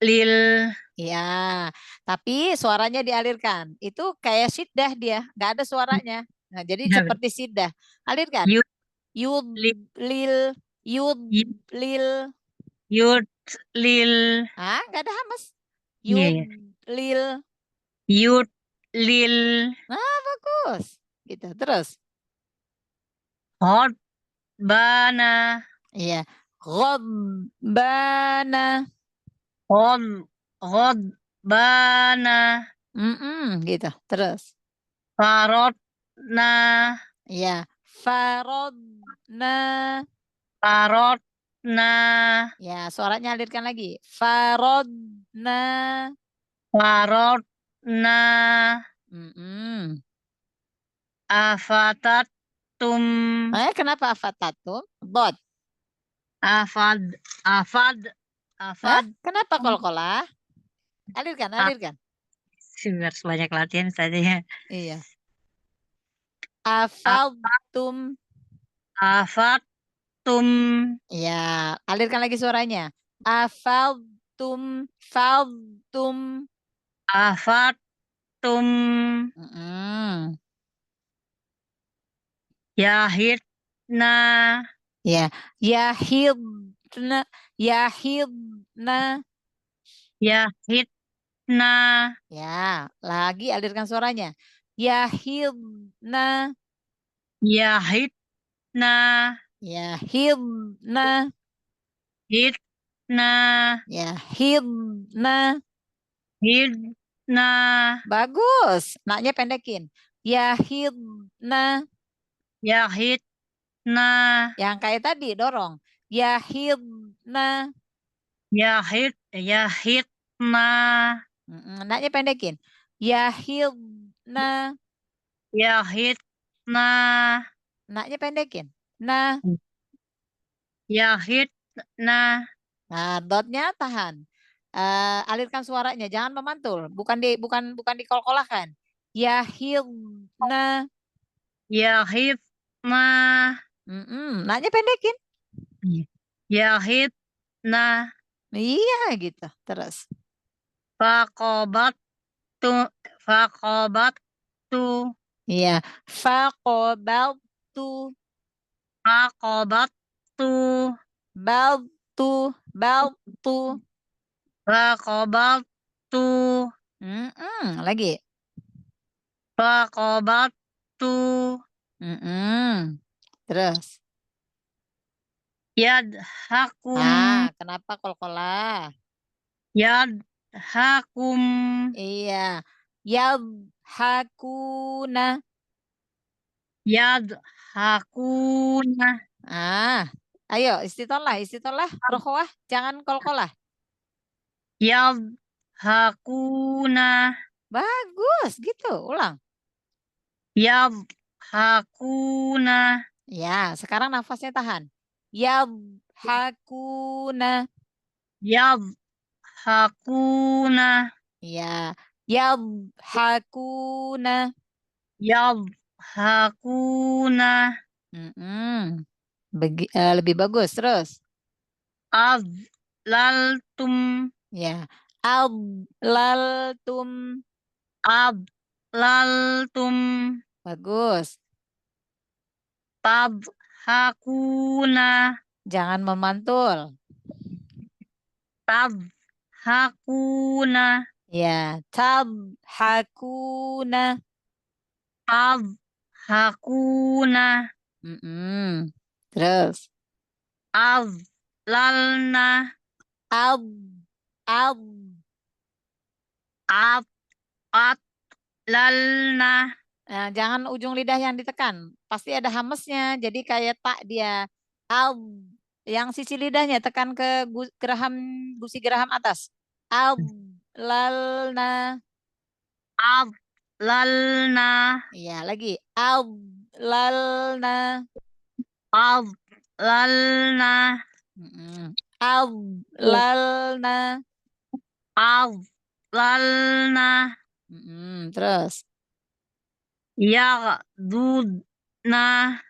lil Ya, tapi suaranya dialirkan. Itu kayak siddah dia, nggak ada suaranya. Nah, jadi seperti siddah. Alirkan. yud Yud Lil. lil, yud Yud. lil. yud lil Nggak ada hamas. Iya, Yud iya. lil. yud lil Bagus. Gitu. Terus. hot bana Iya. Ghabbana. hot bana Gitu. Terus. farotna Iya. Farodna. farotna Ya, suaranya alirkan lagi. Farodna. farotna Mm-mm. afatatum Kenapa afatatum? Dot. afad afad afad Kenapa kolkolah? Alirkan, alirkan. harus banyak latihan saja. Iya. Afaltum. Afatum Ya, alirkan lagi suaranya. Afaltum. Faltum. afatum Mm-mm. yahidna Ya, yahidna. Yahidna. yahidna Ya, lagi alirkan suaranya. Yahidna. yahidna Yahidna. hidna Yahidna. hidna Bagus. Naknya pendekin. Yahidna. yahidna Yang kayak tadi, dorong. Yahidna. yahidna Naknya pendekin. Yahidna. yahidna Naknya pendekin. Nah, yahidna dotnya tahan. Alirkan suaranya, jangan memantul. Bukan dikolkolahkan. Yahidna. yahidna Naknya pendekin. yahidna Iya gitu. Terus. faqobattu Iya. Faqobaltu. faqobattu Baltu. Baltu. faqobattu Lagi. faqobattu Terus. yadhakum Kenapa kolkolah? yadhakum Iya. Yadhakuna. yadhakuna Ayo istitolah, rokhwah, jangan kolkolah. yadhakuna Bagus, gitu. Ulang. yadhakuna Ya, sekarang nafasnya tahan. Yadhakuna. Yadhakuna. Ya. Yadhakuna. Yadhakuna. Lebih bagus terus. Adlaltum. Ya. Adlaltum. Adlaltum. Bagus. Tadhakuna. Jangan memantul. Tadhakuna. Ya. Tadhakuna. Tadhakuna. Terus. Adlalna. Ad. Adlalna. Nah, jangan ujung lidah yang ditekan. Pasti ada hamesnya. Jadi kayak tak dia. Ad. Yang sisi lidahnya tekan ke gusi geraham atas. Adlalna. Adlalna. Iya, lagi. Adlalna. Adlalna. Adlalna. Adlalna. Terus. Yaghdudna.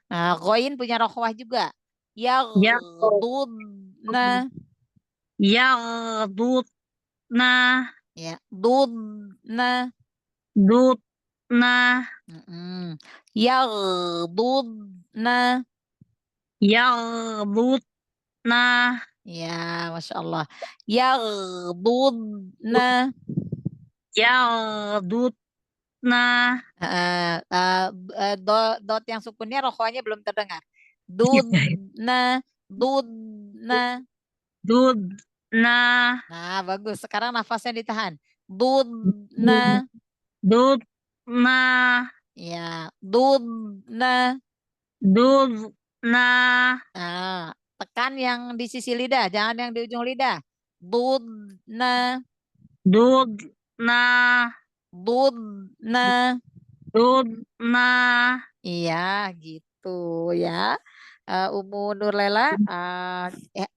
Nah, ghoin punya rokhwah juga. Yaghdudna. Yaghdudna. Ya, dudna. Dudna. Yaghdudna. Yaghdudna. Ya, Masya Allah. Yaghdudna. Yaghdudna. Dot yang sukunnya rokhwahnya belum terdengar. Dudna. Dudna. Dudna. Nah, bagus. Sekarang nafasnya ditahan. Dudna. Dudna. Ya, dudna. Dudna. Nah, tekan yang di sisi lidah, jangan yang di ujung lidah. Dudna. Dudna. Dudna. Dudna. Iya, gitu ya. Umu Nurlela,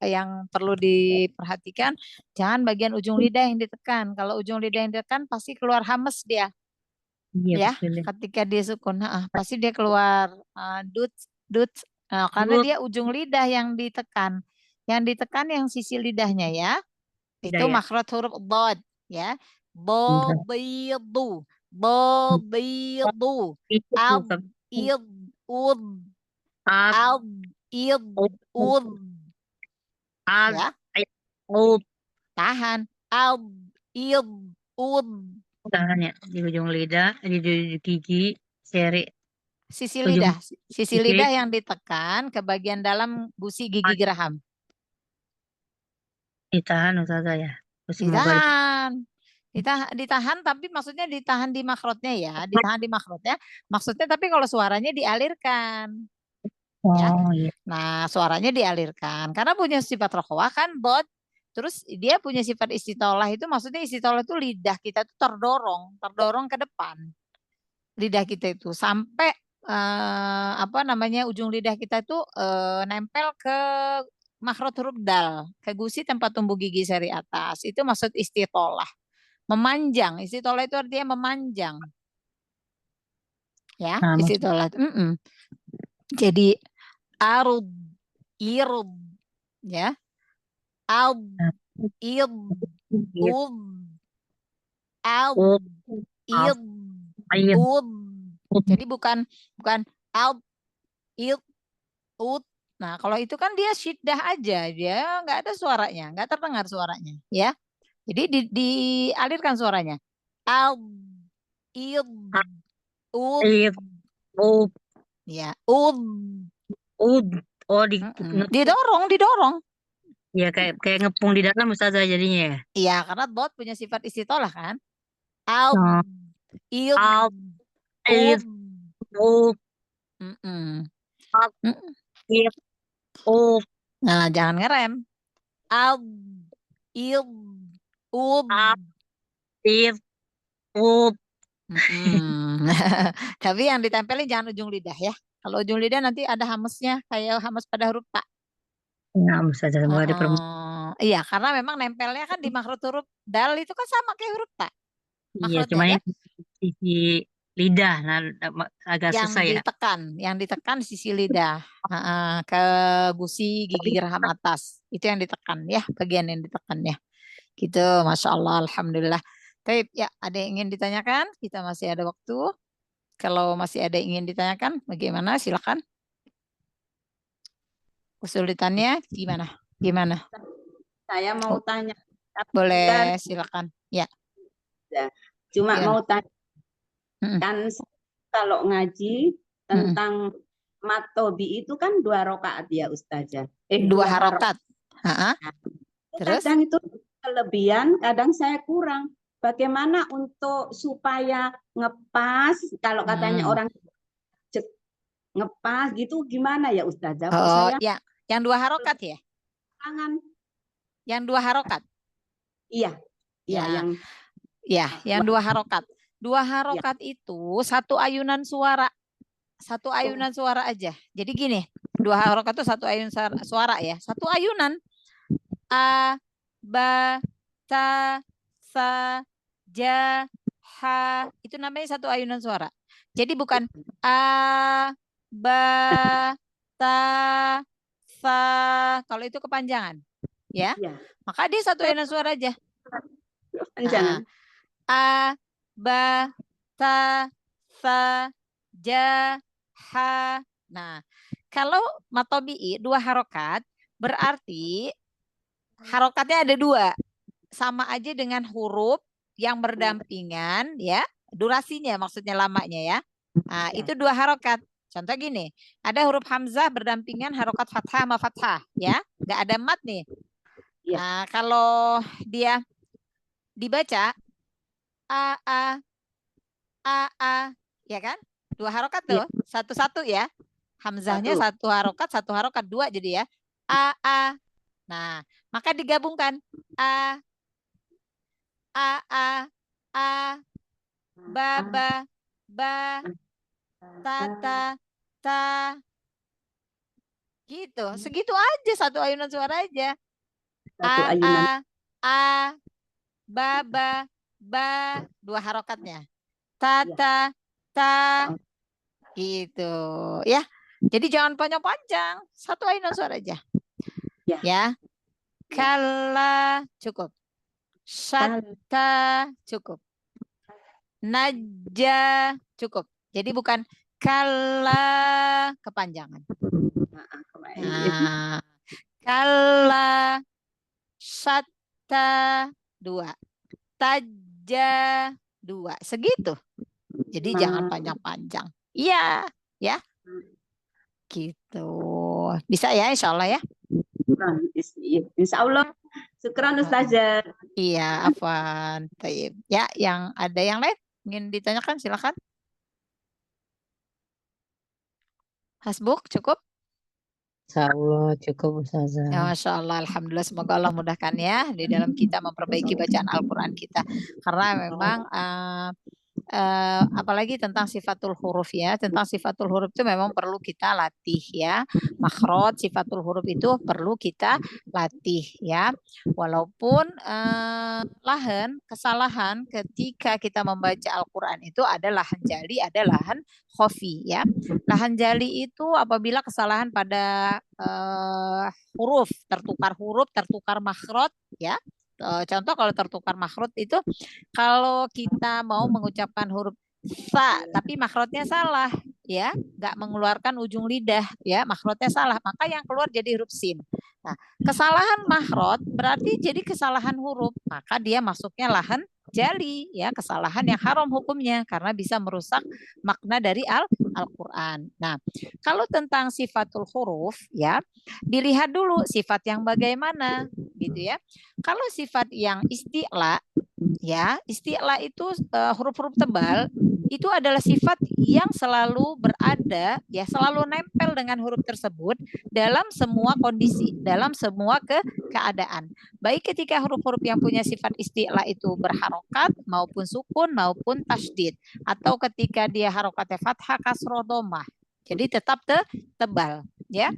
yang perlu diperhatikan, jangan bagian ujung lidah yang ditekan. Kalau ujung lidah yang ditekan pasti keluar hames dia. Iya, Ya, betul. ketika dia sukun, pasti dia keluar dut. Karena dia ujung lidah yang ditekan. Yang ditekan yang sisi lidahnya ya. Lidah Itu ya. makhraj huruf dhad ya. Badidu. Badidu. Itu Ab bukan. id ud. Ab. Ab id ud. Ab. Ya. Ud. Tahan. Ab id ud. Tahan ya di ujung lidah, di gigi, seri. Sisi Ujung lidah. Sisi gigi. lidah yang ditekan ke bagian dalam gusi gigi geraham. Ditahan Ustazah ya. Semoga Ditahan tapi maksudnya ditahan di makrotnya ya, ditahan di makrotnya. Maksudnya tapi kalau suaranya dialirkan. Ya. Oh iya. Nah, suaranya dialirkan karena punya sifat rokhwah kan bot. Terus dia punya sifat istitolah itu maksudnya istitolah itu lidah kita itu terdorong ke depan. Lidah kita itu sampai ujung lidah kita itu nempel ke makhraj huruf dal, ke gusi tempat tumbuh gigi seri atas. Itu maksud istitolah. Memanjang. Istitolah itu artinya memanjang. Ya, istitolah. Jadi arud, irud, ya. Ab, id, ud, ab, id, ud. Jadi bukan ab, id, ud. Nah, kalau itu kan dia syiddah aja, dia nggak ada suaranya, nggak terdengar suaranya, ya. Jadi dialirkan suaranya. Ab, id, ud, ya, ud. Oh, didorong. Ya kayak ngepung di dalam Ustazah jadinya ya. Iya, karena dot punya sifat istitolah kan. Ab, id, ud. Nah, jangan ngerem. Ab, id, ud. Tapi yang ditempelin jangan ujung lidah ya. Kalau ujung lidah nanti ada hamesnya kayak hames pada huruf ta. Nah, Ustazah semoga Iya, karena memang nempelnya kan di makhraj huruf dal itu kan sama kayak huruf ta. Iya, Makhrajnya cuma ya, yang sisi lidah, nah agak yang susah ya. ditekan sisi lidah, ke gusi gigi geraham atas, itu yang ditekan ya, bagian yang ditekan ya. Gitu, Masya Allah, Alhamdulillah. Baik, ya, ada yang ingin ditanyakan? Kita masih ada waktu. Kalau masih ada yang ingin ditanyakan, bagaimana? Silakan. Kesulitannya gimana? Gimana? Saya mau tanya. Boleh, silakan. Ya, Cuma gimana? mau tanya, Mm-mm. kan kalau ngaji tentang matobi itu kan 2 rakaat ya Ustazah. 2 harokat. Terus? Kadang itu kelebihan, kadang saya kurang. Bagaimana untuk supaya ngepas, kalau katanya orang ngepas gitu gimana ya Ustazah? Kok Oh, saya ya, yang 2 harokat ya? tangan. Yang 2 harokat? Iya, Ya. yang Yang 2 harokat. 2 harokat itu 1 ayunan suara. 1 ayunan suara aja. Jadi gini, 2 harokat itu 1 ayunan suara ya. 1 ayunan. A, ba, ta, sa, ja, ha. Itu namanya 1 ayunan suara. Jadi bukan a, ba, ta, sa. Kalau itu kepanjangan. Ya. Maka dia 1 ayunan suara aja. Kepanjangan. A, ba, ta, sa, ja, ha. Nah, kalau matobi'i 2 harokat, berarti harokatnya ada 2. Sama aja dengan huruf yang berdampingan ya. Durasinya maksudnya lamanya ya. Nah, itu 2 harokat. Contoh gini, ada huruf hamzah berdampingan harokat fathah sama fathah ya. Nggak ada mat nih. Nah, kalau dia dibaca a, ya kan? 2 harokat tuh, satu-satu ya. Hamzahnya 1 harokat, 1 harokat, 2 jadi ya. A. Nah, maka digabungkan a, ba, ta. Gitu. Segitu aja 1 ayunan suara aja. A, ba, 2 harokatnya. Ta. Gitu. Ya. Jadi jangan panjang-panjang. 1 ayunan suara aja. Ya. Kala cukup. Syatta cukup. Najja cukup. Jadi bukan kala kepanjangan. Nah, kala syatta 2. Tajja 2. Segitu. Jadi jangan panjang-panjang. Iya, ya. Gitu. Bisa ya, insya Allah ya. Insya Allah. Syukran Ustazah. Iya, afwan. Taib. Ya, yang ada yang lain ingin ditanyakan silakan. Hasbuk cukup? Insya Allah cukup Ustazah. Ya, Masya Allah, Alhamdulillah. Semoga Allah mudahkan ya di dalam kita memperbaiki bacaan Al-Quran kita. Karena memang apalagi tentang sifatul huruf ya. Tentang sifatul huruf itu memang perlu kita latih ya. Makhraj sifatul huruf itu perlu kita latih ya. Walaupun kesalahan ketika kita membaca Al-Quran itu ada lahan jali, ada lahan khafi ya. Lahan jali itu apabila kesalahan pada huruf, tertukar makhraj ya. Contoh kalau tertukar makhraj itu kalau kita mau mengucapkan huruf sa tapi makhrajnya salah ya, nggak mengeluarkan ujung lidah ya, makhrajnya salah, maka yang keluar jadi huruf sin. Nah, kesalahan makhraj berarti jadi kesalahan huruf, maka dia masuknya lahan jali ya, kesalahan yang haram hukumnya karena bisa merusak makna dari Al-Qur'an. Nah, kalau tentang sifatul huruf ya, dilihat dulu sifat yang bagaimana gitu ya. Kalau sifat yang isti'la ya, isti'la itu huruf-huruf tebal itu adalah sifat yang selalu berada ya, selalu nempel dengan huruf tersebut dalam semua kondisi, dalam semua keadaan. Baik ketika huruf-huruf yang punya sifat isti'la itu berharokat maupun sukun maupun tasydid, atau ketika dia harokatnya fathah kasroh dhammah. Jadi tetap tebal. ya.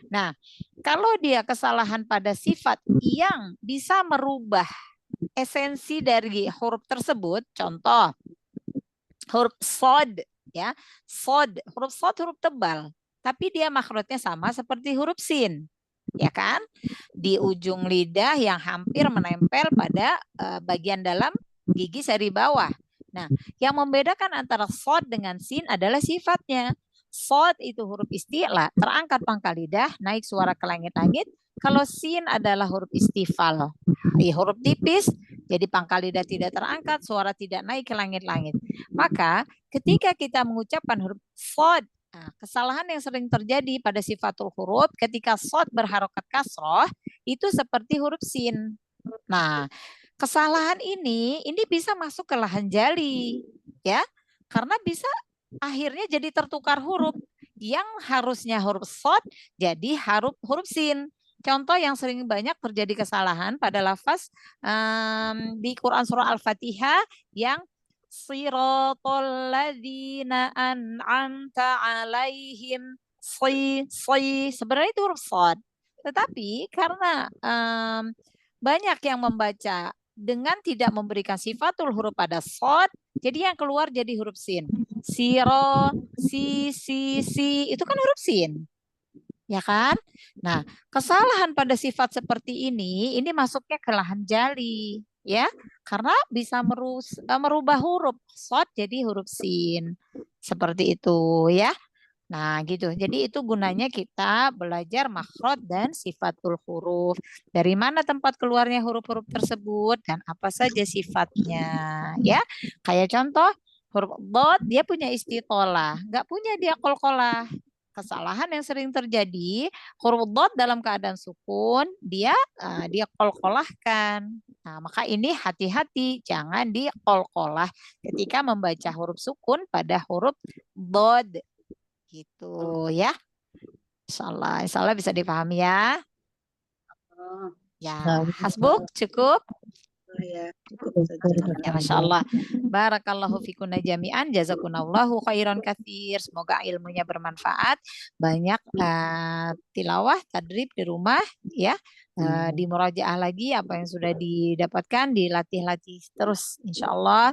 Nah, kalau dia kesalahan pada sifat yang bisa merubah esensi dari huruf tersebut, contoh huruf sod, ya, sod, huruf tebal, tapi dia makhrajnya sama seperti huruf sin, ya kan, di ujung lidah yang hampir menempel pada bagian dalam gigi seri bawah. Nah, yang membedakan antara sod dengan sin adalah sifatnya. Sod itu huruf isti'la, terangkat pangkal lidah, naik suara ke langit-langit. Kalau sin adalah huruf istifal, huruf tipis, jadi pangkal lidah tidak terangkat, suara tidak naik ke langit-langit. Maka ketika kita mengucapkan huruf sod, kesalahan yang sering terjadi pada sifatul huruf ketika sod berharokat kasroh itu seperti huruf sin. Nah, kesalahan ini bisa masuk ke lahan jali, ya, karena bisa akhirnya jadi tertukar huruf yang harusnya huruf sod jadi huruf sin. Contoh yang sering banyak terjadi kesalahan pada lafaz di Quran surah Al-Fatihah yang siratal ladzina an'amta alaihim sebenarnya itu huruf sod. Tetapi karena banyak yang membaca dengan tidak memberikan sifatul huruf pada sod, jadi yang keluar jadi huruf sin. Siro, si, itu kan huruf sin. Ya kan? Nah, kesalahan pada sifat seperti ini masuknya ke lahan jali, ya, karena bisa merubah huruf sod jadi huruf sin, seperti itu, ya. Nah, gitu. Jadi itu gunanya kita belajar makhraj dan sifatul huruf. Dari mana tempat keluarnya huruf-huruf tersebut dan apa saja sifatnya, ya. Kayak contoh huruf dhad dia punya istitolah, nggak punya dia qalqalah. Kesalahan yang sering terjadi, huruf dhad dalam keadaan sukun dia qalqalahkan. Nah, maka ini hati-hati jangan diqalqalah ketika membaca huruf sukun pada huruf dhad. Gitu ya. Insyaallah bisa dipahami ya. Ya, hasbuk cukup. Ya, cukup saja. Ya, Masya Allah. Barakallahu fikunna jami'an. Jazakunallahu khairan katsir. Semoga ilmunya bermanfaat. Banyak tilawah, tadrib di rumah, ya. Di murajaah lagi apa yang sudah didapatkan, dilatih-latih terus. Insya Allah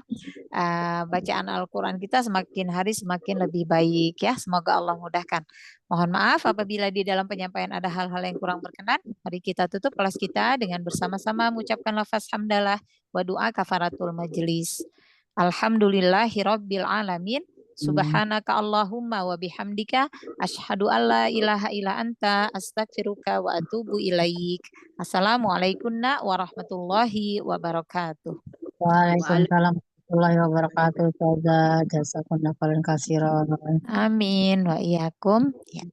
bacaan Al-Quran kita semakin hari semakin lebih baik, ya. Semoga Allah mudahkan. Mohon maaf apabila di dalam penyampaian ada hal-hal yang kurang berkenan. Mari kita tutup kelas kita dengan bersama-sama mengucapkan lafaz hamdalah wa doa kafaratul majlis. Alhamdulillahirabbil alamin. Subhanaka Allahumma wa bihamdika asyhadu an la ilaha illa anta astaghfiruka wa atubu ilaik. Assalamualaikum warahmatullahi wabarakatuh. Waalaikumsalam warahmatullahi wabarakatuh. Jazakumullah khairan katsiran. Amin wa iyyakum. Ya.